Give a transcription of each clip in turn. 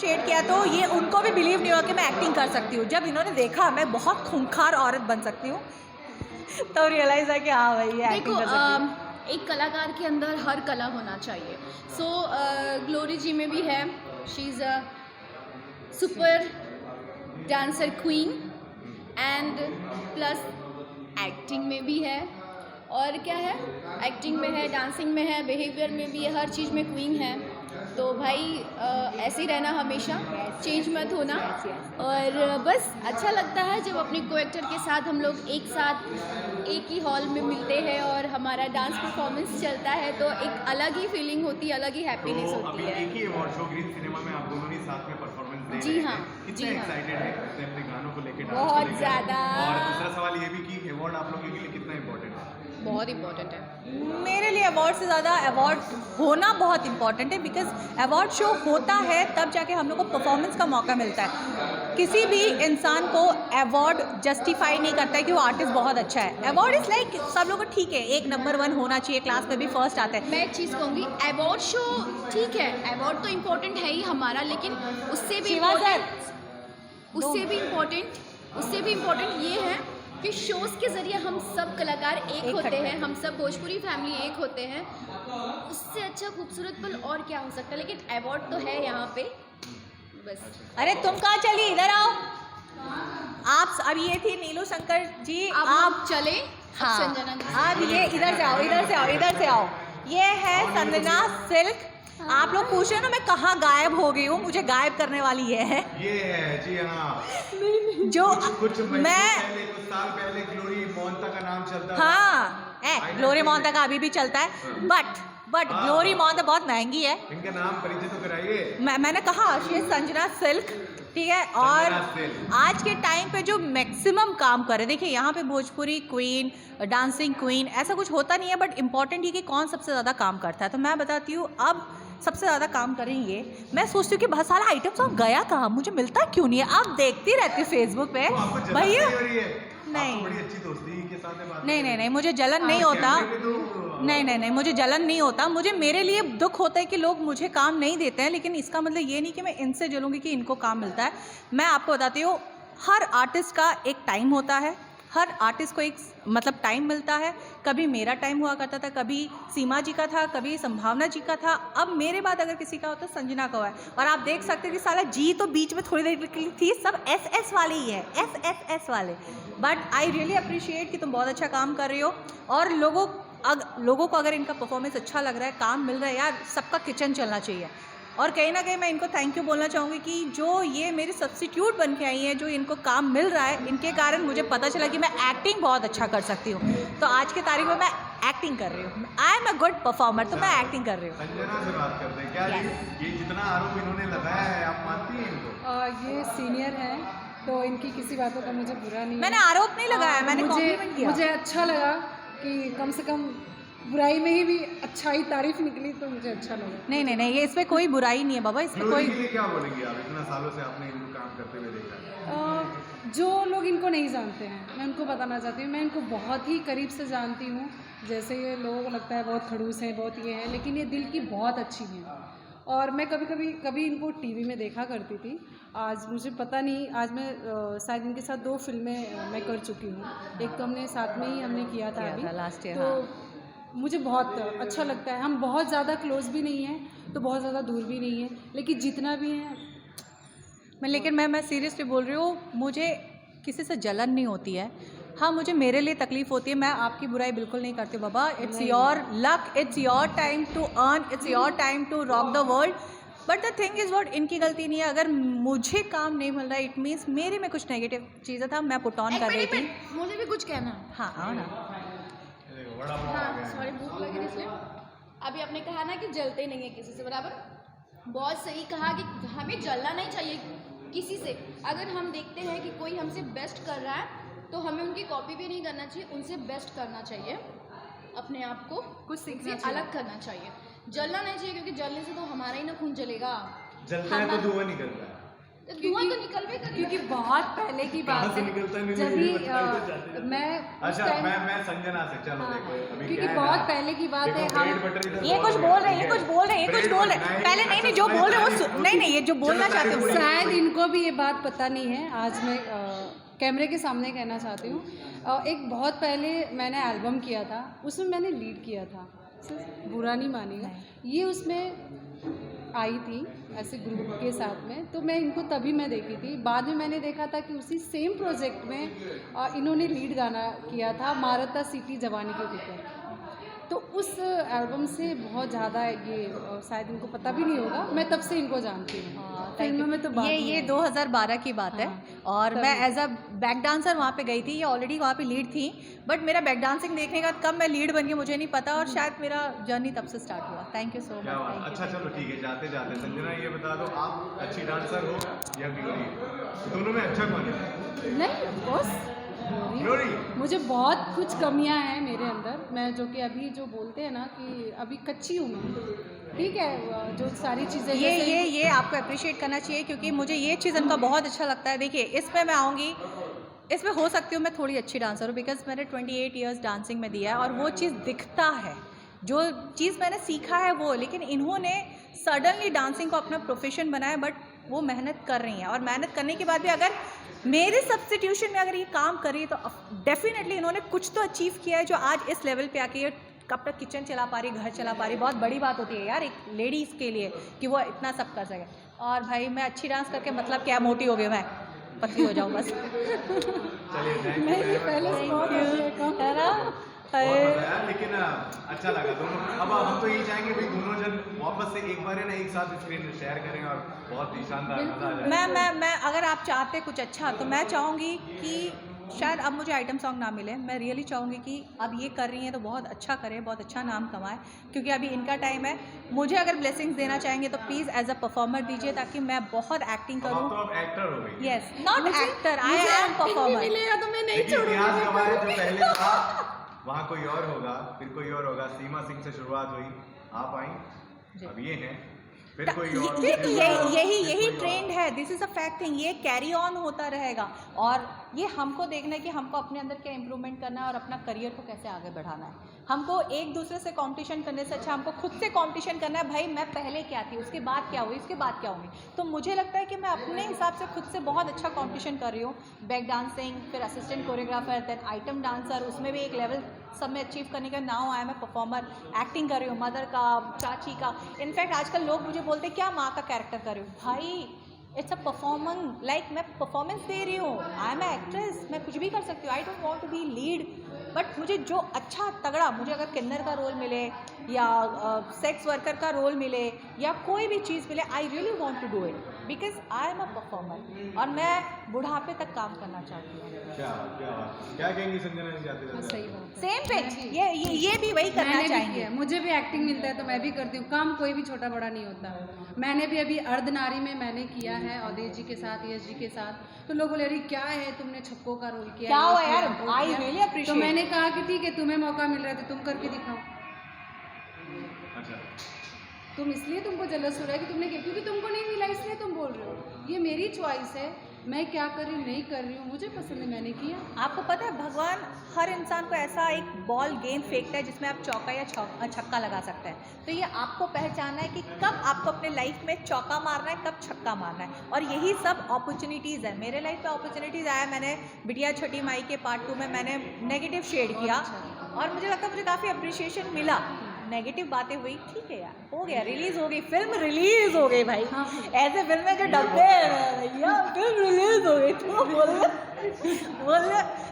Appreciate किया तो ये उनको भी बिलीव नहीं हुआ कि मैं एक्टिंग कर सकती हूँ। जब इन्होंने देखा मैं बहुत खूंखार औरत बन सकती हूँ तो रियलाइज है कि हाँ भाई ये एक्टिंग कर सकती हूँ। एक कलाकार के अंदर हर कला होना चाहिए। सो ग्लोरी जी में भी है, she is a super dancer queen and plus acting में भी है। और क्या है, एक्टिंग में है, डांसिंग में है, बिहेवियर में भी है, हर चीज़ में क्वीन है। तो भाई ऐसे ही रहना हमेशा, चेंज मत होना। और बस अच्छा लगता है जब अपने को एक्टर के साथ हम लोग एक साथ एक ही हॉल में मिलते हैं और हमारा डांस परफॉर्मेंस चलता है, तो एक अलग ही फीलिंग होती है, अलग ही हैप्पीनेस होती है। एक ही अवार्ड शो ग्रीन सिनेमा में आप दोनों ही साथ में परफॉर्मेंस दे जी रहे हाँ, हैं। जी कितने हाँ। एक्साइटेड है अपने गानों को लेकर, बहुत ज़्यादा। और दूसरा सवाल ये भी कि अवार्ड आप लोगों के लिए कितना इम्पोर्टेंट है? बहुत इम्पोर्टेंट है। मेरे लिए अवार्ड से ज़्यादा अवार्ड होना बहुत इंपॉर्टेंट है, बिकॉज अवार्ड शो होता है तब जाके हम लोग को परफॉर्मेंस का मौका मिलता है। किसी भी इंसान को अवार्ड जस्टिफाई नहीं करता है कि वो आर्टिस्ट बहुत अच्छा है। अवार्ड इज़ लाइक सब लोग को ठीक है, एक नंबर 1 होना चाहिए, क्लास में भी फर्स्ट आता है। मैं एक चीज़ कहूँगी, अवार्ड शो ठीक है, अवार्ड तो इम्पोर्टेंट है ही हमारा, लेकिन उससे भी इम्पोर्टेंट ये है कि शोज़ के ज़रिए हम सब कलाकार एक होते हैं, हम सब भोजपुरी फैमिली एक होते हैं। उससे अच्छा खूबसूरत पल और क्या हो सकता है, लेकिन अवार्ड तो है यहाँ पे बस। अरे तुम कहाँ चली, इधर आओ। आप अब ये थी नीलू शंकर जी, आप चले। हाँ, संजना जी अब ये इधर से आओ, इधर से आओ। ये है संजना सिल्क। आप लोग पूछ रहे हो ना मैं कहाँ गायब हो गई हूँ, मुझे गायब करने वाली ये है। ये है जी हाँ। जो कुछ मैं कुछ साल पहले ग्लोरी मोहंता का नाम चलता था। हाँ, ग्लोरी मोहंता का अभी भी चलता है, बट ग्लोरी मोहंता बहुत महंगी है। इनका नाम परिचय तो कराइए। मैंने कहा शी इज संजना सिल्क, ठीक है। और आज के टाइम पे जो मैक्सिमम काम कर रहे, देखिए यहाँ पे भोजपुरी क्वीन, डांसिंग क्वीन ऐसा कुछ होता नहीं है, बट इम्पॉर्टेंट ये कि कौन सबसे ज़्यादा काम करता है। तो मैं बताती हूँ अब सबसे ज़्यादा काम कर रही हैं ये। मैं सोचती हूँ कि बहुत सारा आइटम सॉन्ग गया कहाँ, मुझे मिलता क्यों नहीं है। आप देखती रहती फेसबुक पे भैया। नहीं बड़ी अच्छी दोस्ती के साथ बात नहीं, मुझे जलन नहीं होता। नहीं, मुझे जलन नहीं होता। मुझे मेरे लिए दुख होता है कि लोग मुझे काम नहीं देते हैं, लेकिन इसका मतलब ये नहीं कि मैं इनसे जलूंगी कि इनको काम मिलता है। मैं आपको बताती हूँ, हर आर्टिस्ट का एक टाइम होता है, हर आर्टिस्ट को एक मतलब टाइम मिलता है। कभी मेरा टाइम हुआ करता था, कभी सीमा जी का था, कभी संभावना जी का था, अब मेरे बाद अगर किसी का हो तो संजना का हुआ है। और आप देख सकते हो कि साला जी तो बीच में थोड़ी देर के लिए थी, सब एस वाले ही है, एस वाले। बट आई रियली अप्रिशिएट कि तुम बहुत अच्छा काम कर रही हो, और लोगों को अगर इनका परफॉर्मेंस अच्छा लग रहा है, काम मिल रहा है, यार सबका किचन चलना चाहिए। और कहीं ना कहीं मैं इनको थैंक यू बोलना चाहूँगी कि जो ये मेरी सब्स्टिट्यूट बन के आई हैं, जो इनको काम मिल रहा है, इनके कारण मुझे पता चला कि मैं एक्टिंग बहुत अच्छा कर सकती हूँ। तो आज के तारीख में मैं एक्टिंग कर रही हूँ, आई एम अ गुड परफॉर्मर, तो मैं एक्टिंग कर रही हूँ। संजना से बात करते हैं, क्या ये जितना आरोप इन्होंने लगाया है आप मानती हैं इनको? ये सीनियर हैं तो इनकी किसी बातों का मुझे बुरा नहीं। मैंने आरोप नहीं लगाया, मैंने कॉम्प्लीमेंट किया। मुझे अच्छा लगा कि कम से कम बुराई में ही भी अच्छाई तारीफ निकली, तो मुझे अच्छा लगा। नहीं, ये इसमें कोई बुराई नहीं है बाबा, इसमें कोई। क्या बोलेंगे आप, इतना सालों से आपने इनको काम करते हुए देखा है? जो लोग इनको नहीं जानते हैं, मैं उनको बताना चाहती हूँ, मैं इनको बहुत ही करीब से जानती हूँ। जैसे ये लोगों को लगता है बहुत खड़ूस हैं, बहुत ये हैं, लेकिन ये दिल की बहुत अच्छी हैं। और मैं कभी इनको टीवी में देखा करती थी। आज मुझे पता नहीं, आज मैं शायद इनके साथ 2 फिल्में मैं कर चुकी हूँ। एक तो हमने साथ में ही हमने किया था अभी लास्ट ईयर। तो मुझे बहुत अच्छा लगता है। हम बहुत ज़्यादा क्लोज भी नहीं हैं, तो बहुत ज़्यादा दूर भी नहीं है, लेकिन जितना भी है लेकिन मैं सीरियसली बोल रही हूँ, मुझे किसी से जलन नहीं होती है। हाँ, मुझे मेरे लिए तकलीफ़ होती है, मैं आपकी बुराई बिल्कुल नहीं करती बाबा। It's your luck, it's your time to earn, it's your time to rock the world. But the thing is what, इनकी गलती नहीं है। अगर मुझे काम नहीं मिल रहा है, इट मीन्स मेरे में कुछ नेगेटिव चीज़ें था, मैं पुट ऑन कर रही थी। मुझे भी कुछ कहना है। हाँ, आओ ना। हाँ, सॉरी, भूख लगी थी इसलिए। अभी आपने कहा ना कि जलते नहीं है किसी से, बराबर, बहुत सही कहा कि हमें जलना नहीं चाहिए किसी से। अगर हम देखते हैं कि कोई हमसे बेस्ट कर रहा है तो हमें उनकी कॉपी भी नहीं करना चाहिए, उनसे बेस्ट करना चाहिए, अपने आप को कुछ सीखने अलग करना चाहिए। जलना नहीं चाहिए, क्योंकि जलने से तो हमारा ही ना खून जलेगा, जलता है तो धुआं निकलता है। धुआं तो निकलवे करेगा। क्योंकि बहुत पहले की कहाँ बात से है निकलता है, जब नहीं भी बताइए तो जाते जाते। मैं उस अच्छा टाइम मैं संजना से चलो हाँ, देखो अभी क्योंकि क्या है बहुत ना, पहले की बात देखो है, हम- bread butter इधर ये बहुत कुछ हो बोल गया, रहे हैं, ये ठीक कुछ बोल रहे हैं, ये कुछ Bread बोल रहे butter, हैं। पहले नहीं जो अच्छा, बोल रहे हैं वो सुनाइए, नहीं, ये जो बोलना चलो, चाहते तारीफ हो। बोलिए। शायद इनको भी ये बात पता नहीं है, आज मैं कैमरे के सामने कहना चाहती हूँ। एक बहुत पहले मैंने एल्बम किया था, उसमें मैंने लीड किया था, सिर्फ बुरा नहीं मानिएगा, ये उसमें आई थी ऐसे ग्रुप के साथ में, तो मैं इनको तभी मैं देखी थी। बाद में मैंने देखा था कि उसी सेम प्रोजेक्ट में इन्होंने लीड गाना किया था मारता सिटी जवानी के ऊपर। तो उस एल्बम से बहुत ज़्यादा ये शायद इनको पता भी नहीं होगा, मैं तब से इनको जानती हूँ। फिल्मों में तो बाद में ये आई। 2012 की बात है और मैं एज अ बैक डांसर वहाँ पे गई थी, ये ऑलरेडी वहाँ पे लीड थी, बट मेरा बैक डांसिंग देखने का कब मैं लीड बन गई मुझे नहीं पता, और शायद मेरा जर्नी तब से स्टार्ट हुआ। थैंक यू सो क्या बात। मच। अच्छा चलो ठीक है, जाते जाते संजना ये बता दो, आप अच्छी डांसर हो या ग्लोरी, दोनों में अच्छा कौन है? नहीं ऑफकोर्स ग्लोरी। मुझे बहुत कुछ कमियां हैं मेरे अंदर, मैं जो कि अभी जो बोलते हैं ना कि अभी कच्ची हूँ मैं, ठीक है, जो सारी चीज़ें ये आपको अप्रिशिएट करना चाहिए, क्योंकि मुझे ये चीज़ इनका बहुत अच्छा लगता है। देखिए इस पे मैं आऊँगी, इसमें हो सकती हूँ मैं थोड़ी अच्छी डांसर हूँ, बिकॉज मैंने 28 इयर्स डांसिंग में दिया है और वो चीज़ दिखता है, जो चीज़ मैंने सीखा है वो। लेकिन इन्होंने सडनली डांसिंग को अपना प्रोफेशन बनाया, बट वो मेहनत कर रही हैं, और मेहनत करने के बाद भी अगर मेरे सब्स्टिट्यूशन में अगर ये काम कर रही है तो डेफिनेटली इन्होंने कुछ तो अचीव किया है, जो आज इस लेवल पे आके ये कब तक किचन चला पा रही, घर चला पा रही। बहुत बड़ी बात होती है यार एक लेडीज़ के लिए कि वो इतना सब कर सके। और भाई मैं अच्छी डांस करके मतलब क्या मोटी हो गई, मैं पतली हो जाऊँ बस। चलिए thank you नहीं, very much। पहले से बहुत है ना? बहुत मजा आया, लेकिन अच्छा लगा दोनों। अब हम तो यही चाहेंगे भाई दोनों जन वापस से एक बार है ना एक साथ स्क्रीन शेयर करें और बहुत ही शानदार मजा आ जाए। मैं अगर आप चाहते कुछ अच्छा, तो मैं चाहूँगी कि शायद अब मुझे आइटम सॉन्ग ना मिले, मैं रियली चाहूँगी कि अब ये कर रही हैं तो बहुत अच्छा करें, बहुत अच्छा नाम कमाएं, क्योंकि अभी इनका टाइम है। मुझे अगर ब्लेसिंग्स देना चाहेंगे तो प्लीज़ एज अ परफॉर्मर दीजिए, ताकि मैं बहुत एक्टिंग अब आप करूँ। तो अब एक्टर हो गई। Yes, not actor, I am performer. मिलेगा तो मैं नहीं देखिए छोड़ूंगी। इतिहास गवाह है, जो पहले था वहाँ कोई और होगा, फिर कोई और होगा। सीमा सिंह से शुरुआत हुई, आप आई, अब ये हैं, फिर कोई और, फिर कोई और, यही फिर कोई और। ट्रेंड है, this is a fact thing, ये कैरी ऑन होता रहेगा। और ये हमको देखना है कि हमको अपने अंदर क्या इम्प्रूवमेंट करना है और अपना करियर को कैसे आगे बढ़ाना है। हमको एक दूसरे से कंपटीशन करने से अच्छा हमको खुद से कंपटीशन करना है। भाई मैं पहले क्या थी, उसके बाद क्या हुई, उसके बाद क्या होंगी। तो मुझे लगता है कि मैं अपने हिसाब से खुद से बहुत अच्छा कंपटीशन कर रही हूँ। बैक डांसिंग, फिर assistant choreographer, then item dancer, उसमें भी एक लेवल सब में अचीव करने का। Now I am a performer, acting कर रही हूँ, मदर का, चाची का। इनफैक्ट आजकल लोग मुझे बोलते हैं क्या माँ का कैरेक्टर कर रही हूँ। भाई इट्स अ परफॉर्मेंस, लाइक मैं परफॉर्मेंस दे रही हूँ, आई एम ए एक्ट्रेस, मैं कुछ भी कर सकती हूँ। I don't want to be lead, but मुझे जो अच्छा तगड़ा, मुझे अगर किन्नर का रोल मिले या सेक्स वर्कर का रोल मिले या कोई भी चीज़ मिले, I really want to do it because I am a performer, और मैं बुढ़ापे तक काम करना चाहती हूँ। क्या कहेंगी संजना जी जाते जाते? सही बात है। सेम पिच, ये भी वही करना मैंने भी चाहेंगे। किया, मुझे भी एक्टिंग मिलता है तो मैं भी करती हूँ। काम कोई भी छोटा बड़ा नहीं होता। मैंने भी अभी अर्धनारी में मैंने किया है अवधेश जी के साथ, यश जी के साथ। तो लोग बोले अरे क्या है तुमने छक्कों का रोल किया, क्या ये हुआ किया, यार, वो आई किया। रियली तो अप्रिशिएट। मैंने कहा कि ठीक है तुम्हें मौका मिल रहा है तो तुम करके दिखाओ। अच्छा तुम इसलिए तुमको जलस हो रहा है कि तुमने किया, क्योंकि तुमको नहीं मिला इसलिए तुम बोल रहे हो। ये मेरी चॉइस है, मैं क्या कर रही हूँ नहीं कर रही हूँ, मुझे पसंद है, मैंने किया। आपको पता है भगवान हर इंसान को ऐसा एक बॉल गेंद फेंकता है जिसमें आप चौका या छक्का लगा सकते हैं। तो ये आपको पहचानना है कि कब आपको अपने लाइफ में चौका मारना है, कब छक्का मारना है, और यही सब अपॉर्चुनिटीज़ है। मेरे लाइफ में अपॉर्चुनिटीज़ आया, मैंने बिटिया छठी माई के पार्ट 2 में मैंने नेगेटिव शेड किया और मुझे लगता है मुझे काफ़ी अप्रिशिएशन मिला। नेगेटिव बातें हुई, ठीक है यार, हो गया, रिलीज हो गई, फिल्म रिलीज हो गई भाई। ऐसे फिल्में जो डब्बे हैं भैया, फिल्म रिलीज हो गई। तो बोल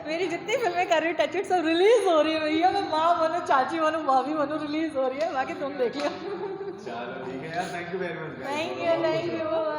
मेरी जितनी फिल्में कर रही हूँ टच इट सब रिलीज हो रही है भैया। मैं माँ बनूँ, चाची बनूँ, भाभी बनूँ, रिलीज हो रही है, बाकी तुम देख लो। चलो ठीक है यार, thank you very much. Thank you.